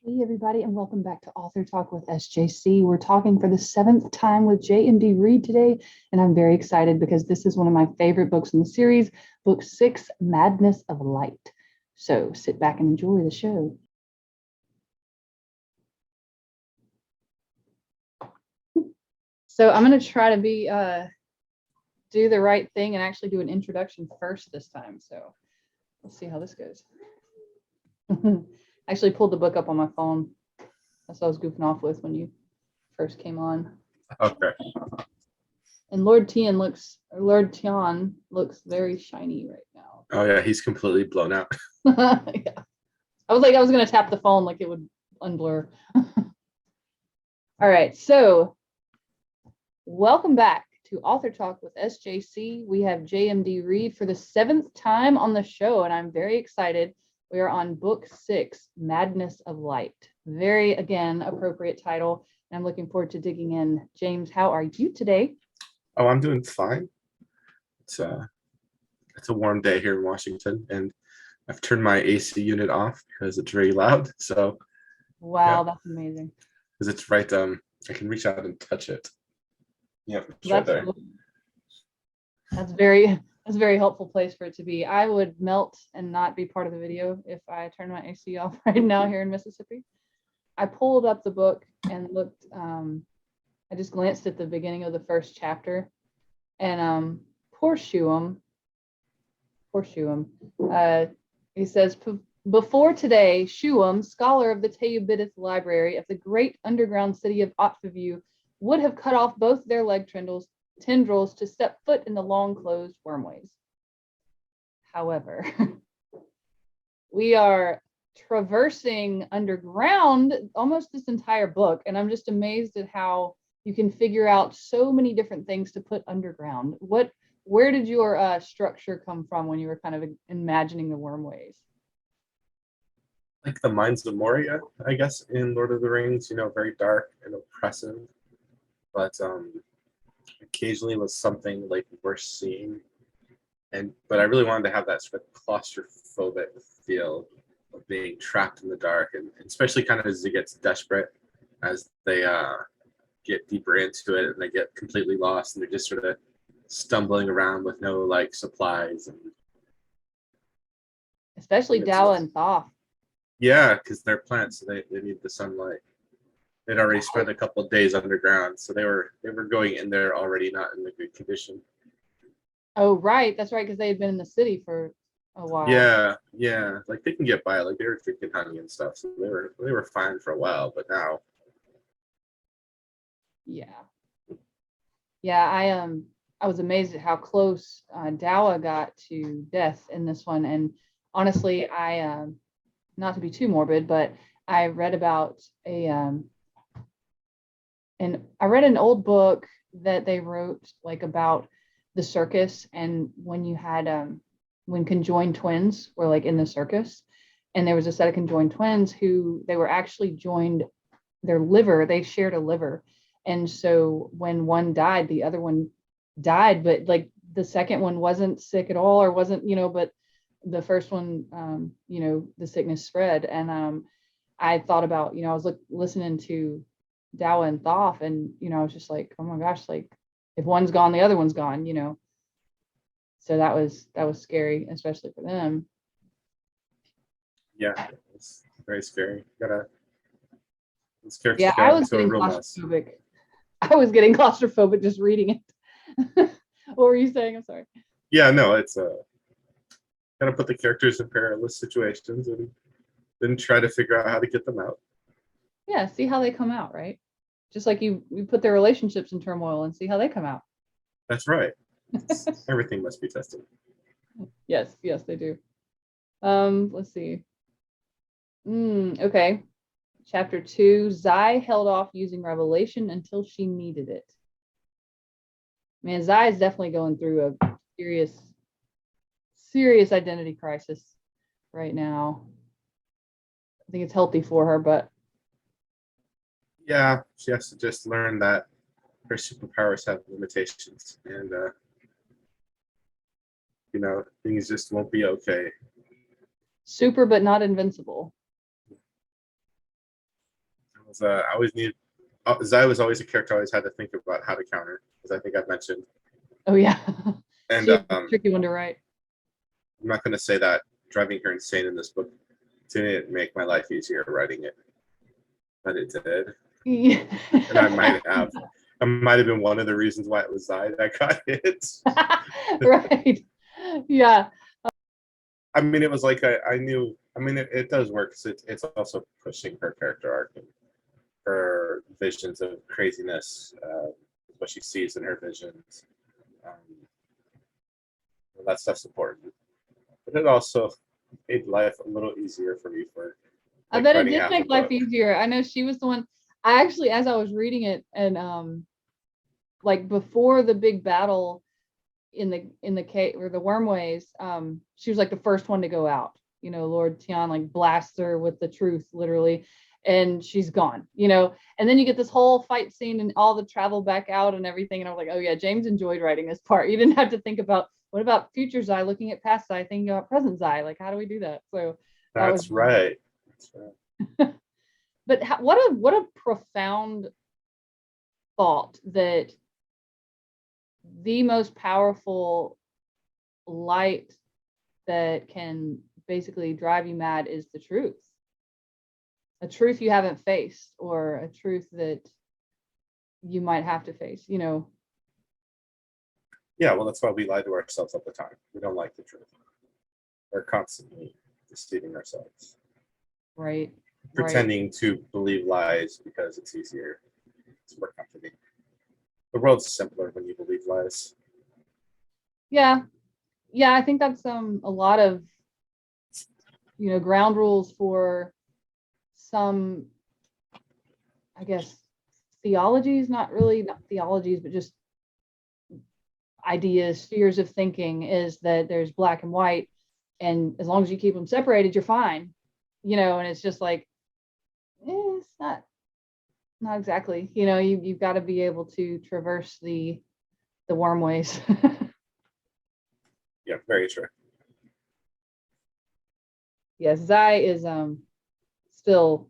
Hey, everybody, and welcome back to Author Talk with SJC. We're talking for the seventh time with JMD Reid today, and I'm very excited because this is one of my favorite books in the series, Book 6, Madness of Light. So sit back and enjoy the show. So I'm going to try to do the right thing and actually do an introduction first this time. So we'll see how this goes. I actually pulled the book up on my phone. That's what I was goofing off with when you first came on. Okay. And Lord Tian looks very shiny right now. Oh yeah, he's completely blown out. Yeah. I was gonna tap the phone like it would unblur. All right, so welcome back to Author Talk with SJC. We have JMD Reid for the seventh time on the show, and I'm very excited. We are on book 6, Madness of Light. Very, again, appropriate title. And I'm looking forward to digging in. James, how are you today? Oh, I'm doing fine. It's a warm day here in Washington, and I've turned my AC unit off because it's very loud. So Wow, yeah, that's amazing. because it's right. I can reach out and touch it. Yep, it's right That's there. cool. That's a very helpful place for it to be. I would melt and not be part of the video if I turned my AC off right now here in Mississippi. I pulled up the book and looked. I just glanced at the beginning of the first chapter, and poor Shuam. He says, before today, Shuam, scholar of the Teyubidith Library of the great underground city of Otfavu, would have cut off both their leg tendrils to step foot in the long closed wormways. However, we are traversing underground almost this entire book, and I'm just amazed at how you can figure out so many different things to put underground. Where did your structure come from when you were kind of imagining the wormways? Like the Mines of Moria, I guess, in Lord of the Rings. Very dark and oppressive, but occasionally was something like worth seeing. But I really wanted to have that sort of claustrophobic feel of being trapped in the dark, and especially kind of as it gets desperate, as they get deeper into it and they get completely lost and they're just sort of stumbling around with no like supplies. And especially Dawa and Thoth. Yeah, because they're plants, so they need the sunlight. They'd already spent a couple of days underground, so they were going in there already not in a good condition. Oh, right. That's right, because they had been in the city for a while. Yeah. Like they can get by, like they were drinking honey and stuff, so they were fine for a while, but now. Yeah, I was amazed at how close Dawa got to death in this one. And honestly, I not to be too morbid, but I read about and I read an old book that they wrote like about the circus, and when you had when conjoined twins were like in the circus, and there was a set of conjoined twins who they were actually joined, they shared a liver. And so when one died, the other one died, but like the second one wasn't sick at all, or wasn't, but the first one, the sickness spread. And I thought about, I was listening to Dawa and Thoth, and, I was just like, oh my gosh, like if one's gone, the other one's gone, So that was scary, especially for them. Yeah, it's very scary. This character Yeah, got into a real mess. I was getting claustrophobic just reading it. What were you saying? I'm sorry. Yeah, no, it's gotta put the characters in perilous situations and then try to figure out how to get them out. Yeah, see how they come out, right? Just like you put their relationships in turmoil and see how they come out. That's right. Everything must be tested. Yes, they do. Let's see. Okay. Chapter 2, Zai held off using revelation until she needed it. Man, Zai is definitely going through a serious identity crisis right now. I think it's healthy for her, but yeah, she has to just learn that her superpowers have limitations, and things just won't be okay. super but not invincible. I always need. Zai was always a character I always had to think about how to counter, because I think I've mentioned. Oh yeah. And She's a tricky one to write. I'm not going to say that driving her insane in this book didn't make my life easier writing it, but it did. Yeah. And I might have been one of the reasons why it was Zai that got hit. Right. Yeah. I mean, it was like I knew. I mean, it does work because it's also pushing her character arc and her visions of craziness, what she sees in her visions. Um, that stuff's important. But it also made life a little easier for me for I like bet it writing did half a make life book. easier. I know she was the one. I actually, as I was reading it, and like before the big battle in the cave or the wormways, she was like the first one to go out. You know, Lord Tian like blasts her with the truth, literally, and she's gone. You know, and then you get this whole fight scene and all the travel back out and everything. And I was like, oh yeah, James enjoyed writing this part. You didn't have to think about what about future Zai looking at past Zai, thinking about present Zai. Like, how do we do that? So that was. That's right. That's right. But what a profound thought that the most powerful light that can basically drive you mad is the truth. A truth you haven't faced, or a truth that you might have to face, you know. Yeah, well, that's why we lie to ourselves all the time. We don't like the truth. We're constantly deceiving ourselves, Right. pretending to believe lies because it's easier. It's more comforting. The world's simpler when you believe lies. Yeah. Yeah, I think that's a lot of, you know, ground rules for some, I guess, theologies, not theologies, but just ideas, spheres of thinking, is that there's black and white, and as long as you keep them separated, you're fine, you know. And it's just like, it's not exactly, you know. You've got to be able to traverse the wormways. Yeah, very true. Yes, Zai is still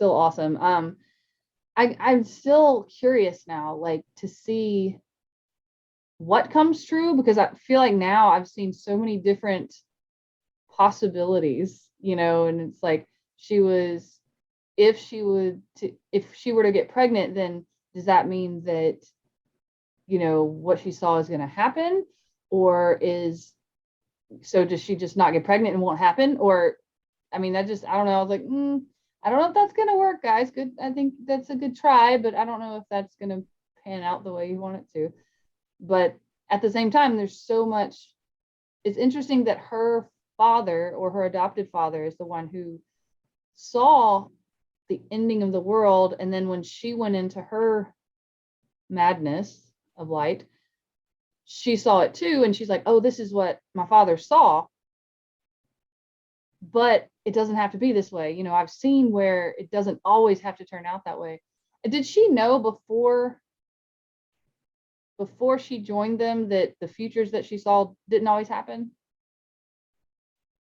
awesome. I'm still curious now, like, to see what comes true, because I feel like now I've seen so many different possibilities, you know. And it's like, she was, if she were to get pregnant, then does that mean that, you know, what she saw is going to happen? Or does she just not get pregnant and won't happen? Or, I mean, that just, I don't know. I was like, I don't know if that's going to work, guys. Good. I think that's a good try, but I don't know if that's going to pan out the way you want it to. But at the same time, there's so much. It's interesting that her father, or her adopted father, is the one who saw the ending of the world. And then when she went into her madness of light, she saw it too. And she's like, oh, this is what my father saw. But it doesn't have to be this way. You know, I've seen where it doesn't always have to turn out that way. Did she know before she joined them that the futures that she saw didn't always happen?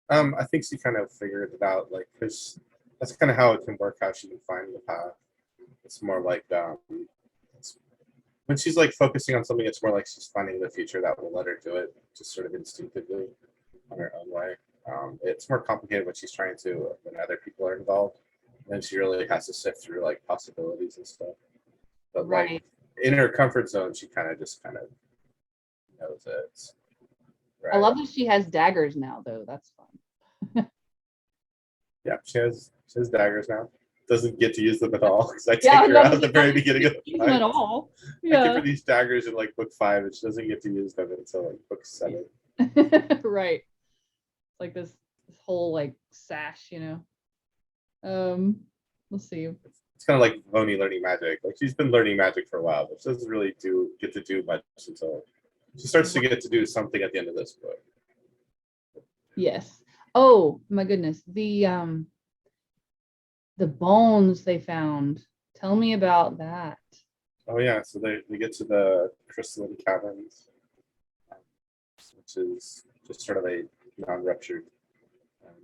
I think she kind of figured it out, like, because that's kind of how it can work, how she can find the path. It's more like when she's like focusing on something, it's more like she's finding the future that will let her do it, just sort of instinctively on her own way. It's more complicated when she's trying to, when other people are involved. And then she really has to sift through like possibilities and stuff. But Right. like in her comfort zone, she kind of knows it. Right. I love that she has daggers now, though. That's fun. Yeah, she has daggers now. Doesn't get to use them at all, because I take her out at the very beginning of the fight. At all. Yeah. I give her these daggers in like book 5, and she doesn't get to use them until like book 7. Right. Like this whole like sash, you know. Let's see. It's kind of like Voni learning magic. Like, she's been learning magic for a while, but she doesn't really get to do much until she starts to get to do something at the end of this book. Yes. Oh my goodness. The bones they found. Tell me about that. Oh yeah, so they get to the crystalline caverns, which is just sort of a non-ruptured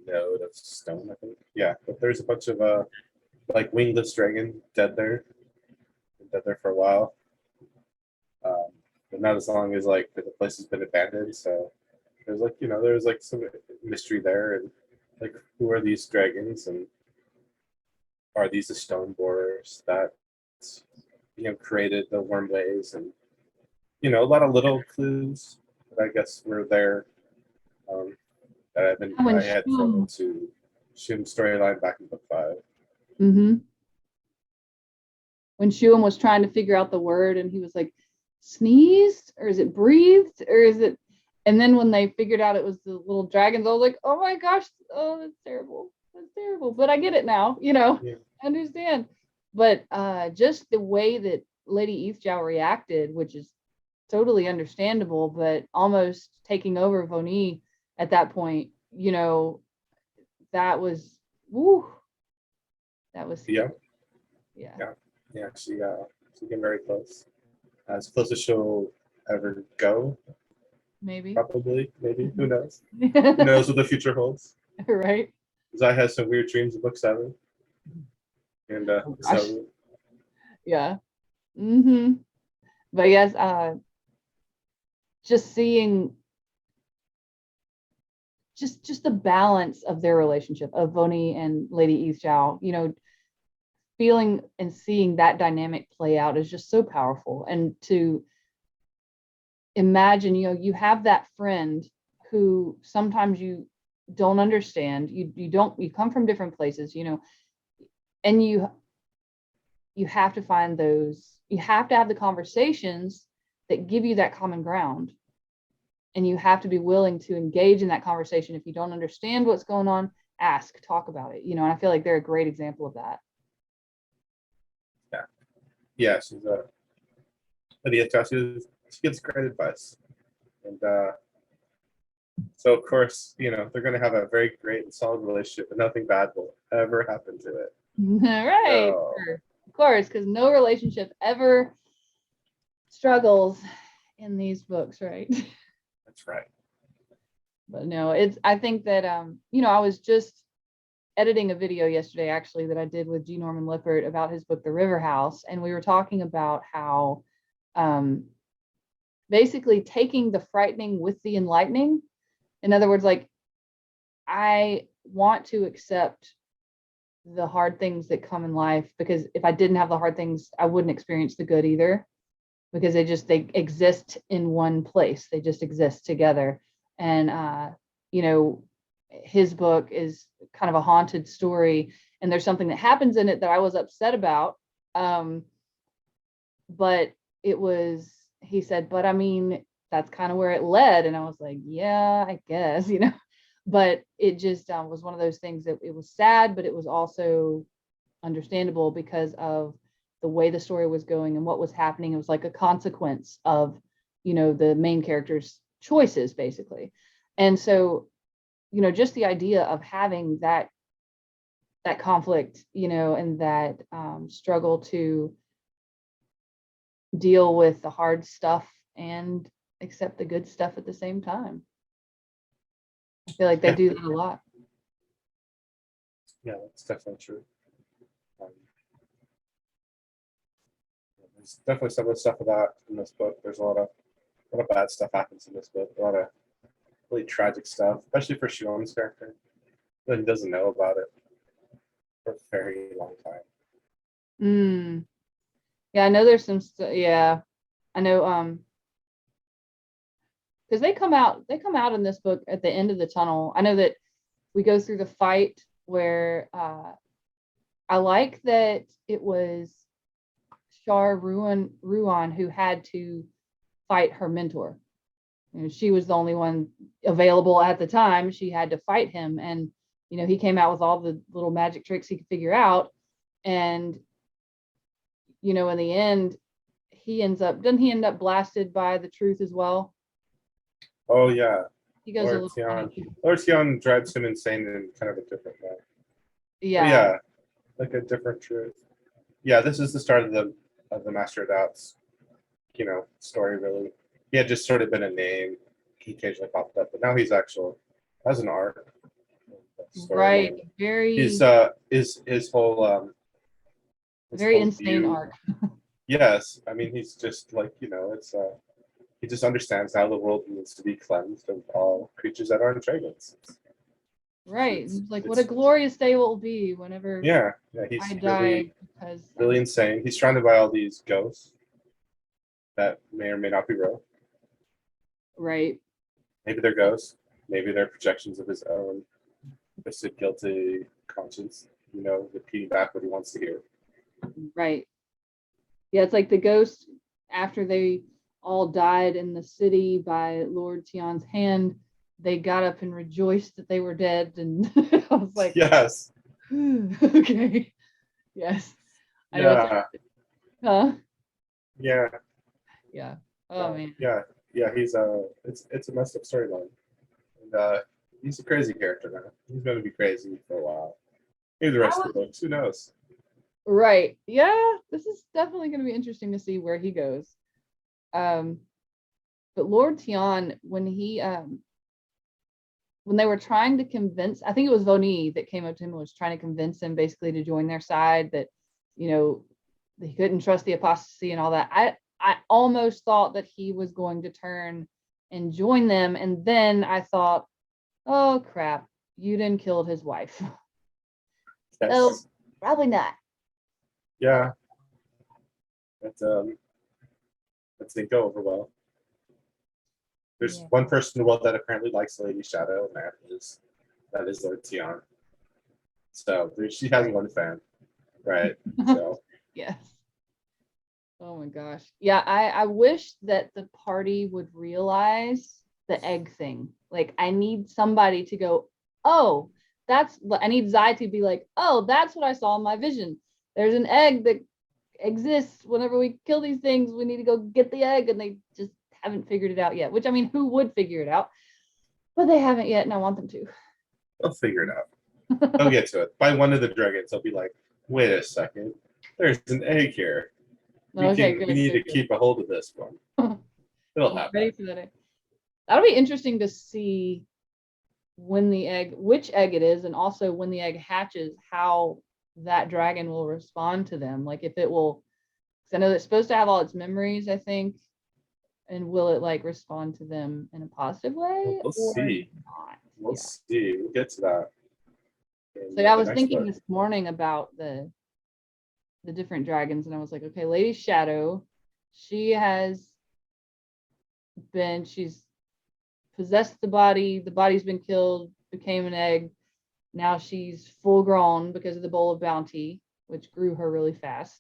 node of stone, I think. Yeah, but there's a bunch of like wingless dragon dead there for a while. But not as long as like the place has been abandoned. So there's like there's like some mystery there, and like who are these dragons, and are these the stone borers that created the wormways, and a lot of little clues that I guess were there, that When I had thrown into Shum's storyline back in book 5. mm-hmm. When Shuam was trying to figure out the word, and he was like, sneezed, or is it breathed, or is it? And then when they figured out it was the little dragons, I was like, oh my gosh, oh, that's terrible. That's terrible. But I get it now, Yeah. I understand. But just the way that Lady Eastjow reacted, which is totally understandable, but almost taking over Voni at that point, that was, woo, that was Yeah. Yeah. Yeah. She came very close. As close as she'll ever go. Maybe. Probably. Maybe. Who knows? Who knows what the future holds? Right. Because I had some weird dreams in book 7. And so. Yeah. Mm-hmm. But yes, just seeing just the balance of their relationship, of Voni and Lady Eastjow, feeling and seeing that dynamic play out is just so powerful. And to imagine, you have that friend who sometimes you don't understand, you come from different places, and you have to find those, you have to have the conversations that give you that common ground, and you have to be willing to engage in that conversation. If you don't understand what's going on, talk about it, and I feel like they're a great example of that. Yeah, she's she gives great advice, and so of course they're going to have a very great and solid relationship, and nothing bad will ever happen to it. Right. So, sure. Of course, because no relationship ever struggles in these books, right? That's right. But no, I think that I was just editing a video yesterday, actually, that I did with G. Norman Lippert about his book The River House, and we were talking about how basically taking the frightening with the enlightening. In other words, like, I want to accept the hard things that come in life, because if I didn't have the hard things, I wouldn't experience the good either, because they exist in one place. They just exist together. And his book is kind of a haunted story, and there's something that happens in it that I was upset about, but he said, but I mean, that's kind of where it led. And I was like, yeah, I guess, but it just was one of those things that it was sad, but it was also understandable because of the way the story was going and what was happening. It was like a consequence of the main character's choices, basically. And so just the idea of having that conflict, and that struggle to deal with the hard stuff and accept the good stuff at the same time. I feel like they do that a lot. Yeah, that's definitely true. There's definitely some of the stuff of that in this book. There's a lot of bad stuff happens in this book. A lot of really tragic stuff, especially for Shuam's character. He doesn't know about it for a very long time. Yeah, I know there's some yeah, I know, because they come out in this book at the end of the tunnel. I know that we go through the fight where I like that it was Shar Ruan who had to fight her mentor. She was the only one available at the time. She had to fight him, and he came out with all the little magic tricks he could figure out. And in the end, doesn't he end up blasted by the truth as well? Oh yeah. He goes Lord Tion drives him insane in kind of a different way. Yeah. But yeah, like a different truth. Yeah, this is the start of the Master of Doubts, story really. He had just sort of been a name. He occasionally popped up, but now he's actual as an arc. Right. Very. His whole His Very whole insane view. arc. Yes, I mean he's just like, it's he just understands how the world needs to be cleansed of all creatures that aren't dragons. Right. It's, Like what a it's glorious day will be whenever yeah, I he's die because I really was insane. He's trying to buy all these ghosts that may or may not be real. right. Maybe they're ghosts. Maybe they're projections of his own twisted, guilty conscience. Repeating back what he wants to hear. Right. Yeah, it's like the ghost after they all died in the city by Lord Tian's hand, they got up and rejoiced that they were dead. And I was like, Yes. okay. Yes. I know it's Yeah. huh? Yeah. Yeah. Oh man. Yeah. Yeah. It's a messed up storyline, and he's a crazy character now. He's going to be crazy for a while. Maybe the rest of the books. Who knows? Right. Yeah, this is definitely going to be interesting to see where he goes. But Lord Tian, when they were trying to convince, I think it was Voni that came up to him and was trying to convince him basically to join their side, that he couldn't trust the apostasy and all that. I almost thought that he was going to turn and join them, and then I thought, oh crap, Yuden killed his wife. Yes. So probably not. Yeah. That didn't go over well. There's one person in the world that apparently likes Lady Shadow, and that is Lord Tian. So she has one fan, right? So Yes. Oh my gosh. Yeah, I wish that the party would realize the egg thing. Like, I need somebody to go, oh, I need Zai to be like, oh, that's what I saw in my vision. There's an egg that exists. Whenever we kill these things, we need to go get the egg, and they just haven't figured it out yet. Which, I mean, who would figure it out? But they haven't yet, and I want them to. they'll figure it out. They'll get to it. By one of the dragons, they'll be like, wait a second, there's an egg here. Okay, We need to keep a hold of this one. It'll happen. Ready for that egg. That'll be interesting to see which egg it is, and also when the egg hatches, how that dragon will respond to them. Like if it will, because I know it's supposed to have all its memories, I think, and will it like respond to them in a positive way? We'll see. Not? We'll see. We'll get to that. So I was thinking this morning about the different dragons, and I was like, okay, Lady Shadow, she's possessed the body's been killed, became an egg. Now she's full grown because of the bowl of bounty, which grew her really fast.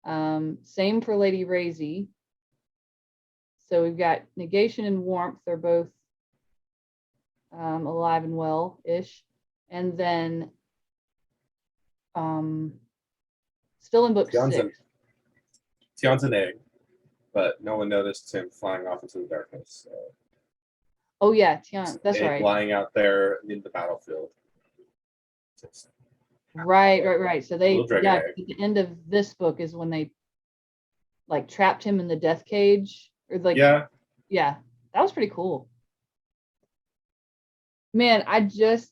Same for Lady Reid. So we've got negation and warmth. They're both alive and well-ish. And then still in book 6. Tian's an egg, but no one noticed him flying off into the darkness. So oh yeah, Tian, that's right. Lying out there in the battlefield. Right. So at the end of this book is when they like trapped him in the death cage, or like yeah, that was pretty cool. Man, I just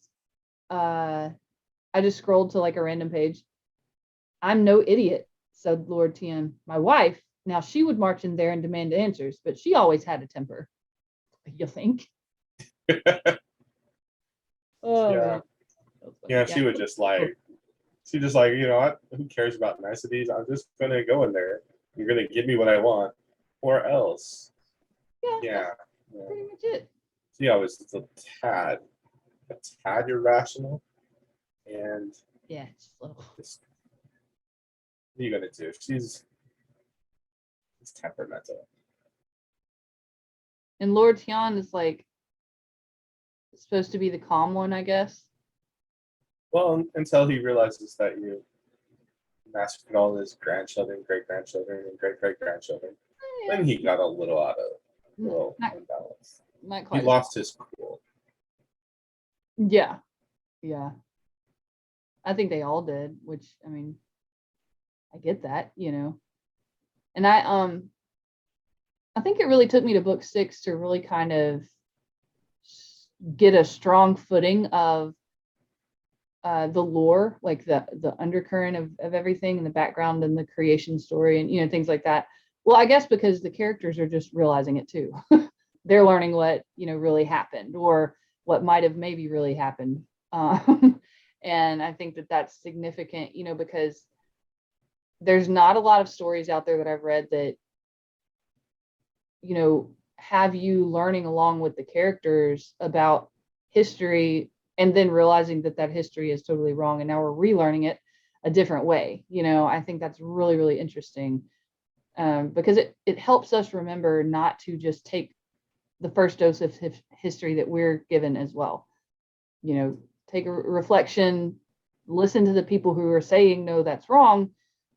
scrolled to like a random page. I'm no idiot, said Lord Tian. My wife, now she would march in there and demand answers, but she always had a temper. You think? Oh, yeah. She would just like, who cares about niceties? I'm just gonna go in there. You're gonna give me what I want, or else. Yeah. Pretty much it. She always is a tad irrational, and just a little. What are you gonna do? She's temperamental. And Lord Tian is like supposed to be the calm one, I guess. Well, until he realizes that you massacred all his grandchildren, great-grandchildren, and great-great-grandchildren. Then he got a little imbalance. He lost his cool. Yeah. I think they all did, which, I mean, I get that, And I think it really took me to book 6 to really kind of get a strong footing of the lore, like the undercurrent of everything and the background and the creation story and things like that. Well, I guess because the characters are just realizing it too. They're learning what really happened or what might have maybe really happened. And I think that that's significant, because there's not a lot of stories out there that I've read that have you learning along with the characters about history and then realizing that history is totally wrong and now we're relearning it a different way. I think that's really, really interesting, because it helps us remember not to just take the first dose of history that we're given as well. Take a reflection, listen to the people who are saying no, that's wrong,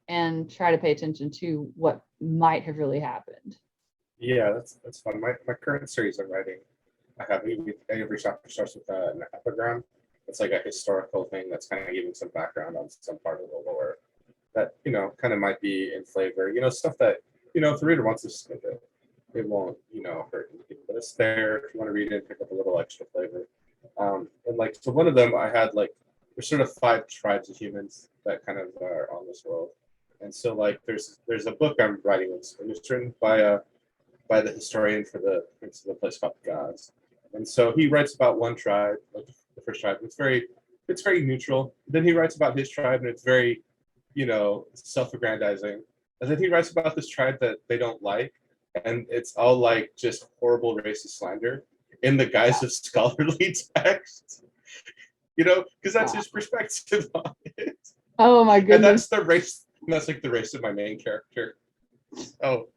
and try to pay attention to what might have really happened. Yeah, that's fun. My current series I'm writing, I have every chapter starts with an epigram. It's like a historical thing that's kind of giving some background on some part of the lore that kind of might be in flavor. Stuff that if the reader wants to skip it, it won't hurt anything. But it's there if you want to read it and pick up a little extra flavor. And so one of them I had there's sort of 5 tribes of humans that kind of are on this world, and so there's a book I'm writing and it's written by the historian for the place called Gods. And so he writes about one tribe, like the first tribe. It's very neutral. Then he writes about his tribe, and it's very, self-aggrandizing. And then he writes about this tribe that they don't like, and it's all just horrible racist slander in the guise of scholarly text. Because that's his perspective on it. Oh my goodness! And that's the race. That's the race of my main character. So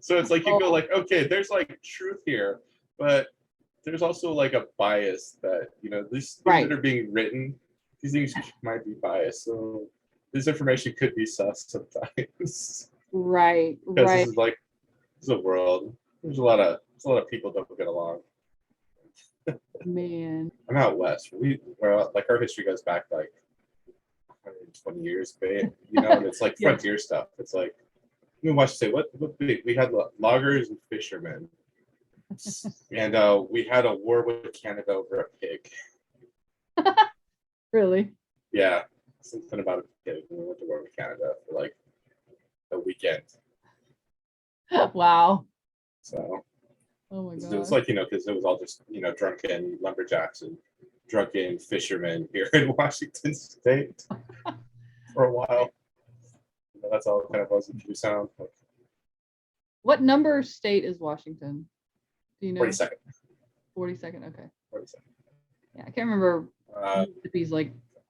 it's you go okay, there's truth here, but there's also a bias that these things right. that are being written, these things might be biased, so this information could be sus sometimes. Right. Because this is a world. There's a lot of people that don't get along. Man, I'm out west. We're our history goes back 120 years, and it's frontier stuff. It's you watch say what we had loggers and fishermen, and we had a war with Canada over a pig. Really? Yeah, something about a pig. We went to war with Canada for a weekend. Wow. So, oh my god, it was because it was all just drunken lumberjacks and drunken fishermen here in Washington State for a while. That's all it kind of was in true sound. What number state is Washington? Do you know? 42nd. 42nd. Okay. 42nd. Yeah, I can't remember. Mississippi's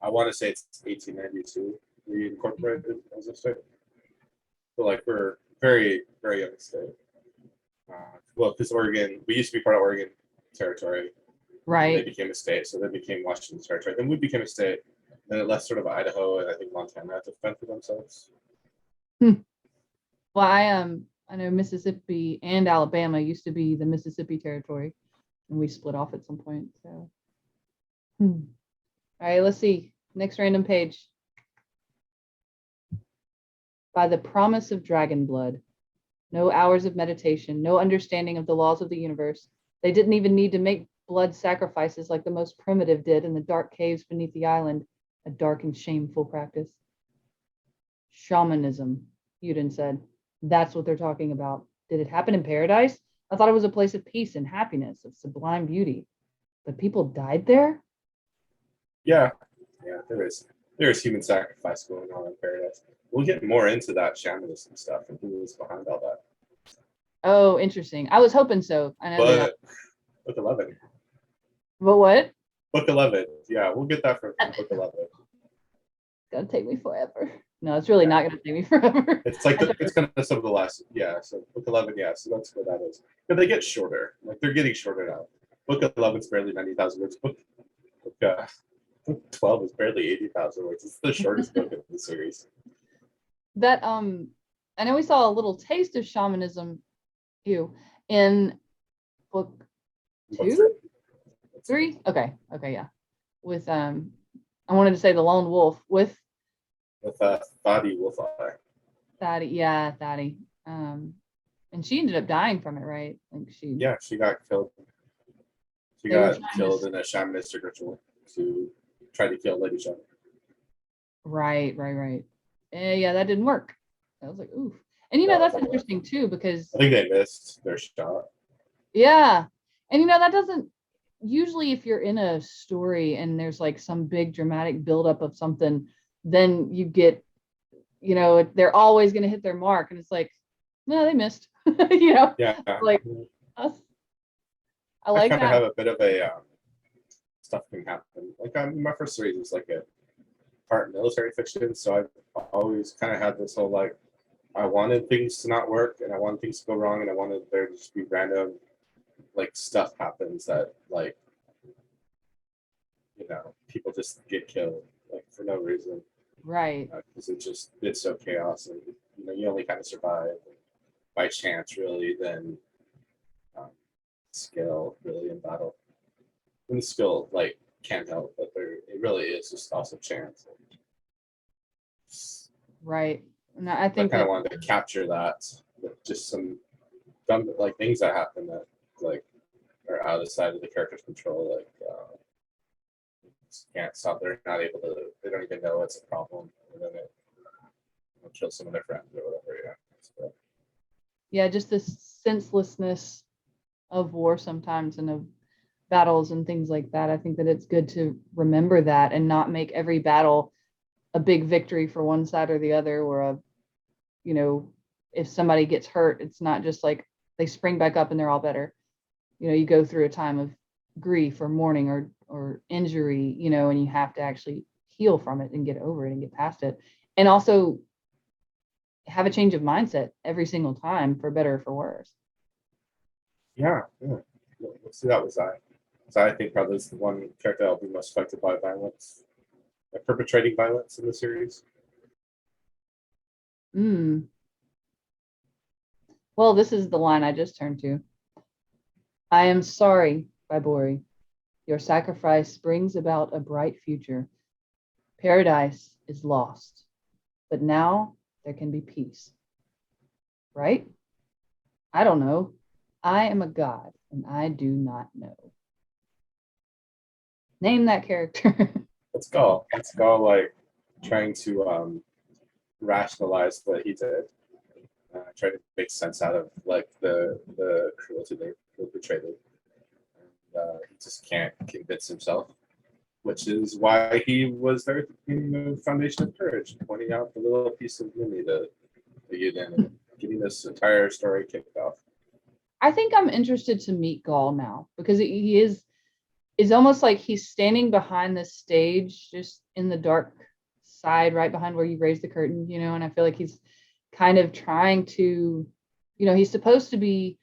I want to say it's 1892 we incorporated as a state. So we're very, very young state. Well, because Oregon, we used to be part of Oregon Territory. Right. They became a state, so they became Washington Territory. Then we became a state. Then it left sort of Idaho and I think Montana to fend for themselves. Well, I know Mississippi and Alabama used to be the Mississippi Territory, and we split off at some point. So, all right, let's see. Next random page. By the promise of dragon blood, no hours of meditation, no understanding of the laws of the universe. They didn't even need to make blood sacrifices like the most primitive did in the dark caves beneath the island, a dark and shameful practice. Shamanism, Yudin said. That's what they're talking about. Did it happen in paradise? I thought it was a place of peace and happiness, of sublime beauty. But people died there? Yeah, there is human sacrifice going on in paradise. We'll get more into that shamanism stuff and who is behind all that. Oh, interesting. I was hoping so. I know but Book 11. But what? Book 11. Yeah, we'll get that from Book 11. It's gonna take me forever. No, it's really not gonna take me forever. It's it's kind of some of the last. Yeah, so Book 11. Yeah, so that's what that is. But they get shorter. They're getting shorter now. Book 11 is barely 90,000 words. Book 12 is barely 80,000 words. It's the shortest book in the series. That I know we saw a little taste of shamanism in book 2? 3? Okay, yeah. With I wanted to say the lone wolf with Thadi Wolfeye. Thadi. And she ended up dying from it, right? She got killed. She got killed in a shamanistic ritual to try to kill Lady Shaman. Right. Yeah, that didn't work. I was like, oof. And No, it that's didn't work. interesting too, because I think they missed their shot. yeah. And that doesn't usually, if you're in a story and there's like some big dramatic buildup of something, then you get, they're always going to hit their mark. And it's like, no, they missed, Yeah, like us. I I like kind of that. have a bit of a stuff can happen. Like my first series was like a part military fiction, so I've always kind of had this whole like I wanted things to not work and I wanted things to go wrong and I wanted there to just be random like stuff happens that like people just get killed like for no reason Right. because it's so chaos and you only kind of survive by chance really than um, skill really in battle. And skill like can't help, but it really is just also chance. Right. And I So I think kind that, of wanted to capture that with just some dumb like things that happen that like are out of the side of the character's control. Like can't stop. They're not able to. They don't even know it's a problem, and then it kill some of their friends or whatever. Yeah. So, yeah, just this senselessness of war sometimes and of battles and things like that. I think that it's good to remember that and not make every battle a big victory for one side or the other, or you know, if somebody gets hurt, it's not just like they spring back up and they're all better. You go through a time of grief or mourning or injury, and you have to actually heal from it and get over it and get past it. And also have a change of mindset every single time, for better or for worse. yeah. Let's see. That was I. So I think probably is the one character I'll be most affected by violence, like perpetrating violence in the series. Mm. Well, this is the line I just turned to. I am sorry, Bibori. Your sacrifice brings about a bright future. Paradise is lost, but now there can be peace. Right? I don't know. I am a god, and I do not know. Name that character. Let's go. Like trying to rationalize what he did. Try to make sense out of like the cruelty they portrayed. He just can't convince himself, which is why he was there in the foundation of courage, pointing out the little piece of Lumi to get in and getting this entire story kicked off. I think I'm interested to meet Gaul now, because he is almost like he's standing behind the stage, just in the dark side, right behind where you raise the curtain, and I feel like he's kind of trying to, he's supposed to be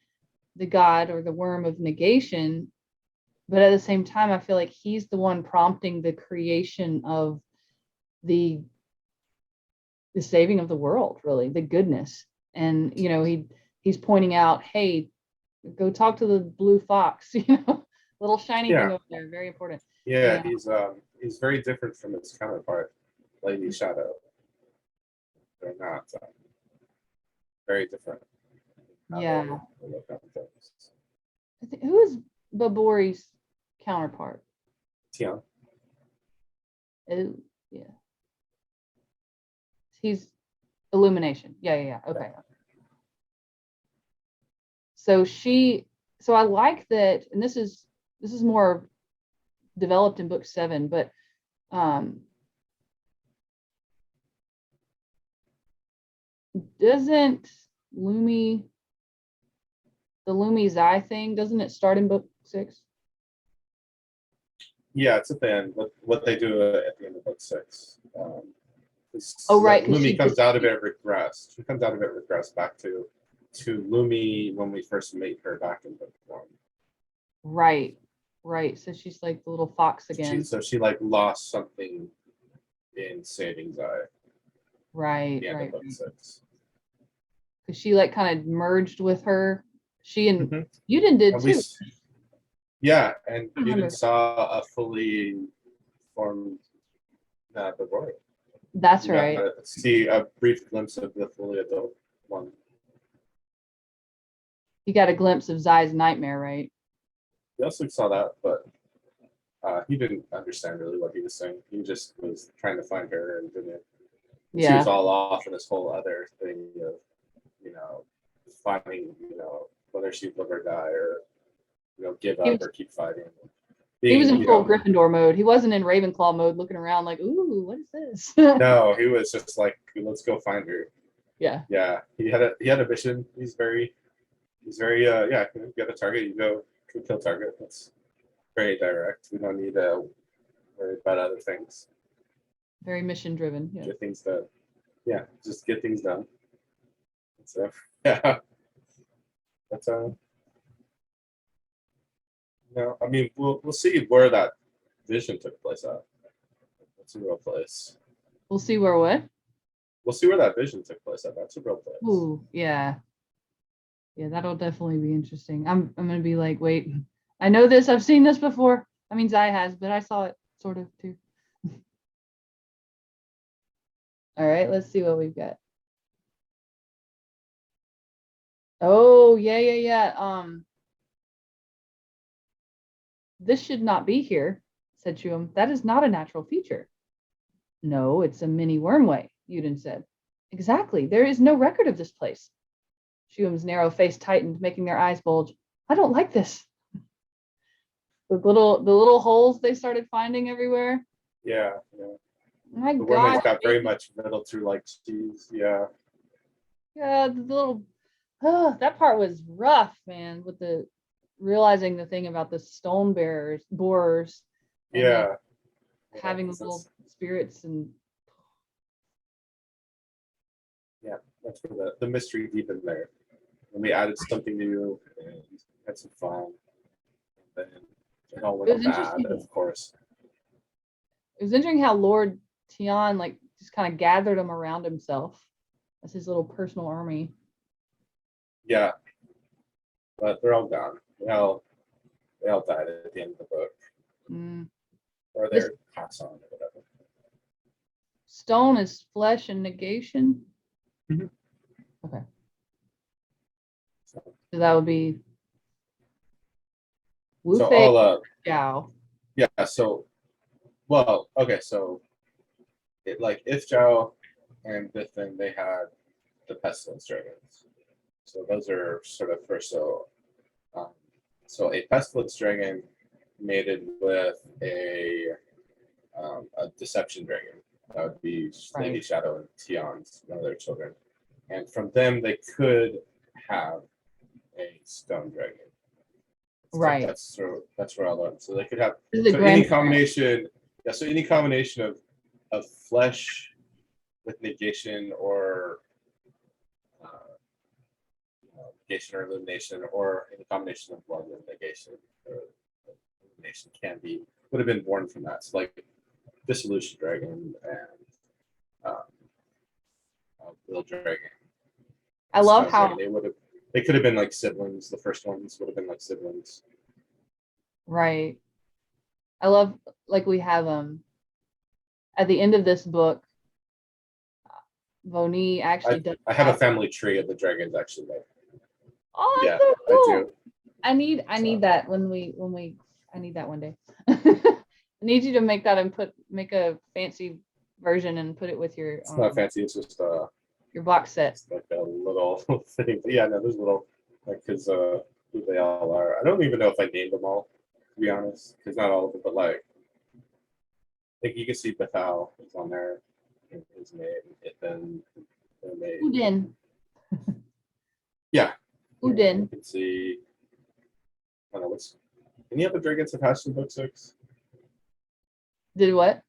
the god or the worm of negation, but at the same time, I feel like he's the one prompting the creation of the the saving of the world, really, the goodness. And he's pointing out, hey, go talk to the blue fox, little shiny thing Yeah, over there, very important. yeah, Yeah. he's very different from his counterpart, Lady Shadow. They're not very different. How Yeah. they look on things. Who is Babori's counterpart? Tian. Oh, yeah. He's Illumination. Yeah. Okay. So so I like that, and this is more developed in book 7, but um doesn't Lumi the Lumi Zai thing, doesn't it start in book 6? Yeah, it's at the end. What they do at the end of book 6. Oh, Like right, because Lumi she comes just out of it regressed. She comes out of it regressed back to Lumi when we first meet her back in book 1. right. So she's like the little fox again. She like lost something in saving Zai at Right, the end of right. book 6. Because she like kind of merged with her. She and Mm-hmm. Yudin did And too. yeah, and I you remember. didn't saw a fully formed Bavori. That's You got right. to see a brief glimpse of the fully adult one. You got a glimpse of Zai's nightmare, right? We also saw that, but he didn't understand really what he was saying. He just was trying to find her and didn't. She Yeah. was all off in this whole other thing of, finding, whether she'd live or die or, give He up was, or keep fighting. he was Being, in full Gryffindor mode. He wasn't in Ravenclaw mode looking around like, ooh, what is this? no, he was just like, let's go find her. Yeah. Yeah, he had a mission. He's very, yeah. You got a target, you go kill target. That's very direct. We don't need to worry about other things. Very mission driven. Yeah. Get things done. Yeah, just get things done. So yeah, that's I mean, we'll see where that vision took place at. That's a real place. We'll see where what? We'll see where that vision took place at. That's a real place. Ooh, yeah. Yeah, that'll definitely be interesting. I'm gonna be like, wait, I know this, I've seen this before. I mean Zai has, but I saw it sort of too. All right, let's see what we've got. Oh, yeah. This should not be here, said Shuam. That is not a natural feature. No, it's a mini wormway, Yudin said. Exactly. There is no record of this place. Shuam's narrow face tightened, making their eyes bulge. I don't like this. The little holes they started finding everywhere. Yeah. My the God. Wormway's got very much middle through like cheese. Yeah. Yeah, the little that part was rough, man, with the realizing the thing about the stone borers. Yeah. Having little spirits and yeah, that's for the mystery deep in there. And we added something new and had some fun. And then it all went bad, of course. It was interesting how Lord Tian like just kind of gathered them around himself as his little personal army. Yeah, but they're all gone. They all died at the end of the book, or they're passed on or whatever. Stone is flesh and negation. Mm-hmm. Okay, so that would be Wu Fei Jiao. Yeah. So, well, okay. So, if Zhao and Biffin, they had the pestilence dragons. So those are sort of first. So a pestilence dragon mated with a deception dragon. That would be Lady Shadow and Tian's, one of their children. And from them, they could have a stone dragon. Right. That's where I learned. So they could have any combination. Yeah. So any combination of flesh with negation or negation or illumination, or any combination of blood and negation or illumination would have been born from that. So like dissolution dragon and little dragon. I love how they could have been like siblings. The first ones would have been like siblings. Right. I love like we have at the end of this book, Voni actually does. I have a family tree of the dragons actually. Oh, yeah, so cool. I do. I need that when we I need that one day. I need you to make that and make a fancy version and put it with your. It's not fancy. It's just your box set. It's like a little thing. But yeah, no, there's little like because who they all are. I don't even know if I named them all, to be honest, because not all of them, but like I think you can see Bethal is on there. His name, Ethan, Udin. Yeah. Udin. You can see. I don't know what's. Any other dragons have hatched in book 6? Did what?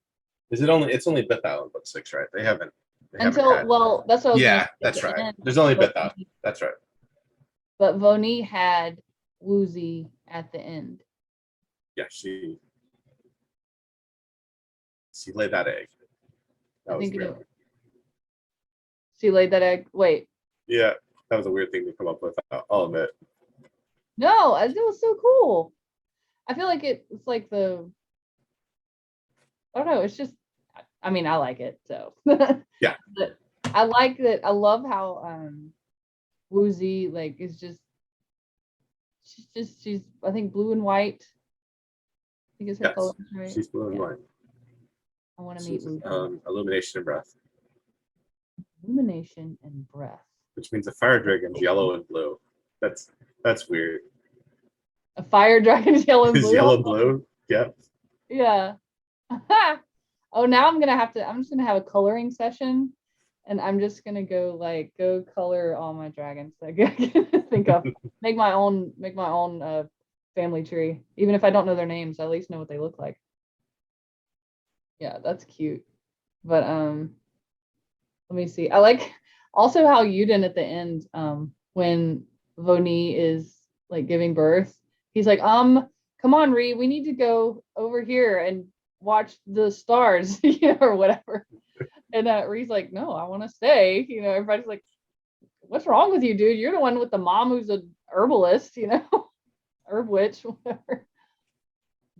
Is it only? It's only Bethal in book 6, right? They haven't. That's what. That's right. There's only Bethal. That's right. But Voni had Woozy at the end. Yeah, she laid that egg. That was weird. She laid that egg. Wait. Yeah, that was a weird thing to come up with. I'll admit. No, it was so cool. I feel like it's like I don't know. It's just. I mean, I like it. So. Yeah. But I like that. I love how Woozy is just. She's I think blue and white. think it's her color, Yes, right? she's blue and Yeah. white. I want to meet She's Lucy. illumination and breath, Illumination and breath. which means a fire dragon's yellow and blue. That's weird. A fire dragon's yellow and Is blue. yellow and blue? Yep. Yeah. Oh, now I'm just gonna have a coloring session, and I'm just gonna go color all my dragons that I can think of. Make my own family tree. Even if I don't know their names, I at least know what they look like. Yeah, that's cute. But let me see. I like also how Yuden at the end, when Voni is like giving birth, he's like, come on, Reid, we need to go over here and watch the stars, or whatever. And Reed's like, no, I want to stay. Everybody's like, what's wrong with you, dude? You're the one with the mom who's a herbalist, herb witch, whatever.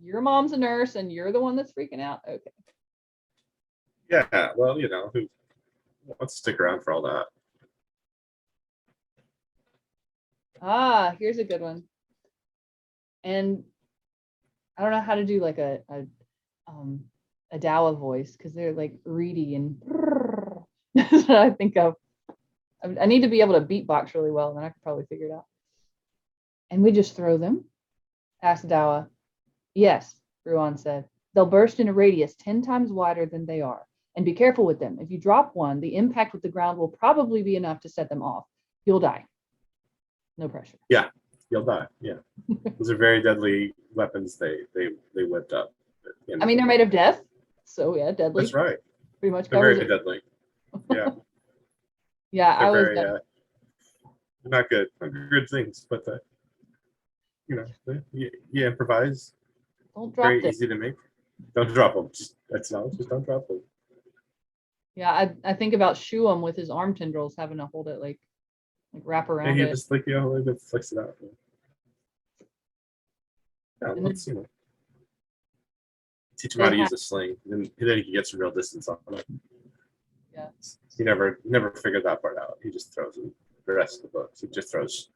Your mom's a nurse and you're the one that's freaking out. Okay. Yeah, well, who wants to stick around for all that? Here's a good one. And I don't know how to do like a Dawa voice because they're like reedy and that's what I think of. I need to be able to beatbox really well, and then I could probably figure it out. And we just throw them? Asked Dawa. Yes, Ruan said. They'll burst in a radius 10 times wider than they are. And be careful with them. If you drop one, the impact with the ground will probably be enough to set them off. You'll die. No pressure. Yeah, you'll die. Yeah. Those are very deadly weapons they whipped up. I mean, they're made of death. So yeah, deadly. That's right. Pretty much They're covers very it. deadly. Yeah. Yeah, they're I was very, not good. Not good things, but you improvise. don't drop Very them. easy to make. Don't drop them. Just don't drop them. Yeah, I think about Shuam with his arm tendrils having to hold it like wrap around And it. just like it flicks it out. Yeah, let's teach him how to use a sling, and then he can get some real distance on it. Yeah. He never figured that part out. He just throws them. The rest of the books, he just throws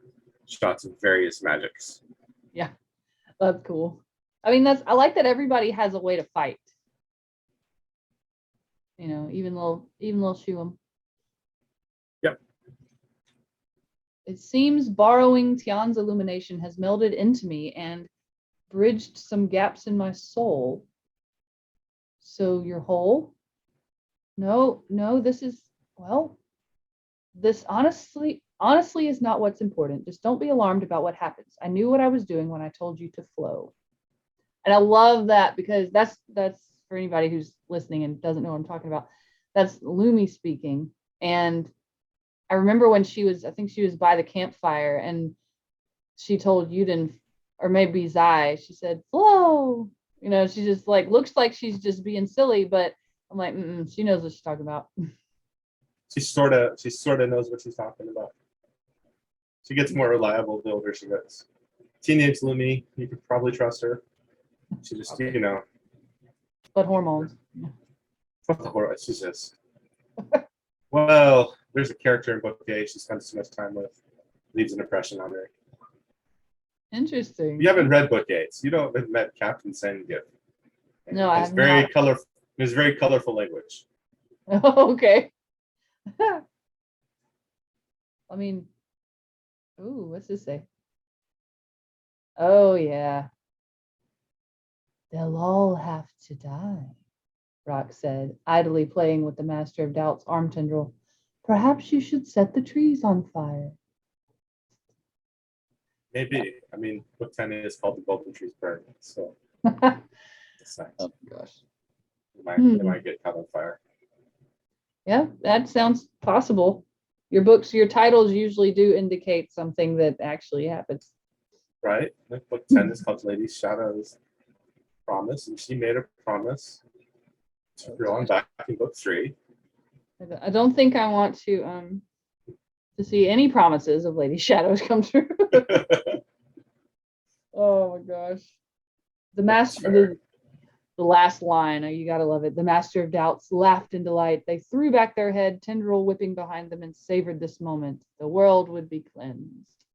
shots of various magics. Yeah, that's cool. I mean, I like that everybody has a way to fight. Even little Shuam. Yep. It seems borrowing Tian's illumination has melded into me and bridged some gaps in my soul. So you're whole? No, this honestly is not what's important. Just don't be alarmed about what happens. I knew what I was doing when I told you to flow. And I love that because that's for anybody who's listening and doesn't know what I'm talking about. That's Lumi speaking. And I remember when I think she was by the campfire and she told Yuden, or maybe Zai, she said, flow. She just looks like she's just being silly, but I'm like, she knows what she's talking about. She sort of knows what she's talking about. She gets more reliable the older she gets. Teenage Lumi, you could probably trust her. She just, But hormones. What the horror? She's just. Well, there's a character in book A she spends too much time with. Leaves an impression on her. Interesting. You haven't read book 8, so you don't have met Captain Sengift. No, I have not. It's very colorful language. Okay. I mean, ooh, what's this say? Oh yeah. They'll all have to die, Rock said, idly playing with the Master of Doubt's arm tendril. Perhaps you should set the trees on fire. Maybe. I mean, book 10 is called The Golden Trees Burn, so. Oh my gosh. It might get caught on fire. Yeah, that sounds possible. Your titles usually do indicate something that actually happens. Right? Like book 10 is called Lady Shadow's Promise, and she made a promise to go on back in book 3. I don't think I want to see any promises of Lady Shadows come true. Oh my gosh. The last line, you gotta love it. The Master of Doubts laughed in delight. They threw back their head, tendril whipping behind them, and savored this moment. The world would be cleansed.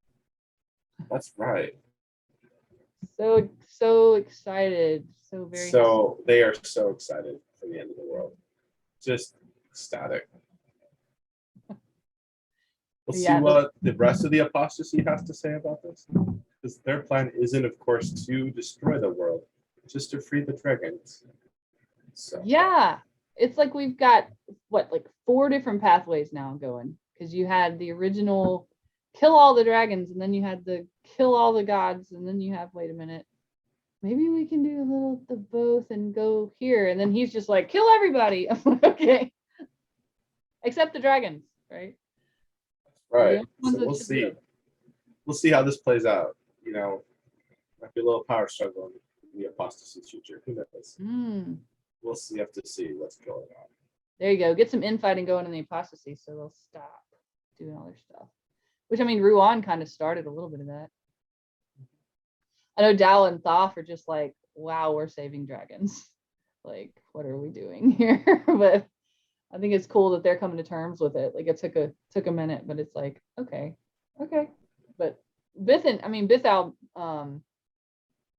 That's right. So excited. So very happy. So they are so excited for the end of the world. Just ecstatic. We'll see Yeah, what the rest of the apostasy has to say about this. Because their plan isn't, of course, to destroy the world, just to free the dragons. So yeah. It's like we've got what, like 4 different pathways now going. Because you had the original kill all the dragons, and then you had the kill all the gods, and then you have, wait a minute, maybe we can do a little the both and go here. And then he's just like, kill everybody. I'm like, okay. Except the dragons, right? right. So we'll see. We'll see how this plays out. You know, might be a little power struggle in the apostasy's future. Who knows? We'll see. Have to see what's going on. There you go. Get some infighting going in the apostasy, so they'll stop doing all their stuff. Which, I mean, Ruan kind of started a little bit of that. I know Dal and Thoth are just like, wow, we're saving dragons. Like, what are we doing here? But I think it's cool that they're coming to terms with it. Like, it took a minute, but it's like, okay. But Bithal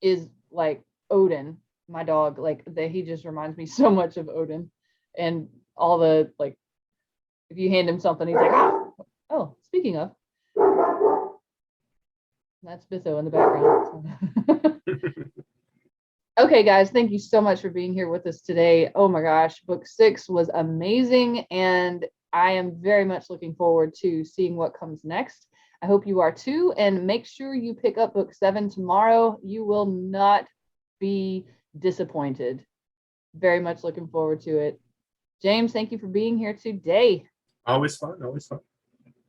is like Odin, my dog. Like, he just reminds me so much of Odin, and all the, like, if you hand him something, he's like, ah. Oh, speaking of, that's Bitho in the background. Okay, guys, thank you so much for being here with us today. Oh my gosh, book 6 was amazing, and I am very much looking forward to seeing what comes next. I hope you are too, and make sure you pick up book 7 tomorrow. You will not be disappointed. Very much looking forward to it. James, thank you for being here today. Always fun. Always fun.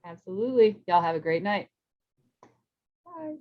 Absolutely. Y'all have a great night. Bye.